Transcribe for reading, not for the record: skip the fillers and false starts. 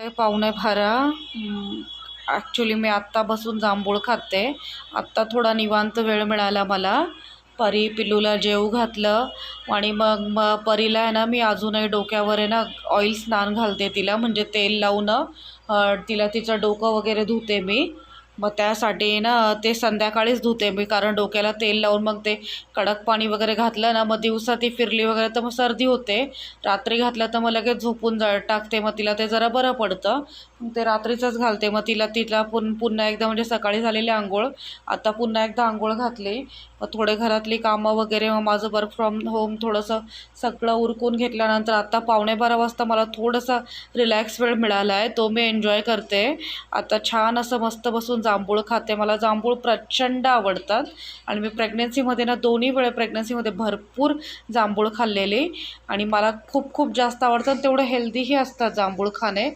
पावणे 12. ॲक्च्युली मी आत्ता बसून जांभूळ खाते. आत्ता थोडा निवांत वेळ मिळाला मला. परी पिल्लूला जेवू घातलं आणि मग परीला आहे ना मी अजूनही डोक्यावर आहे ना ऑइल स्नान घालते तिला, म्हणजे तेल लावून तिला तिचं डोकं वगैरे धुते मी. मग त्यासाठी ना ते संध्याकाळीच धुते मी, कारण डोक्याला तेल लावून मग ते कडक पाणी वगैरे घातलं ना मग दिवसा ती फिरली वगैरे तर मग सर्दी होते. रात्री घातलं तर मग लगेच झोपून टाकते, मग तिला ते जरा बरं पडतं. मग ते रात्रीचंच घालते. मग तिला पुन्हा एकदा, म्हणजे सकाळी झालेली आंघोळ आता पुन्हा एकदा आंघोळ घातली. मग थोडे घरातली कामं वगैरे, मग माझं वर्क फ्रॉम होम थोडंसं सगळं उरकून घेतल्यानंतर आता 11:15 वाजता मला थोडासा रिलॅक्स वेळ मिळाला आहे, तो मी एन्जॉय करते. आता छान असं मस्त बसून जांभूळ खाते. मला जांभूळ प्रचंड आवडतात आणि मी प्रेग्नेन्सीमध्ये ना दोन्ही वेळे प्रेग्नेन्सीमध्ये भरपूर जांभूळ खाल्लेली आणि मला खूप खूप जास्त आवडतात. तेवढं हेल्दीही असतात जांभूळ खाणे.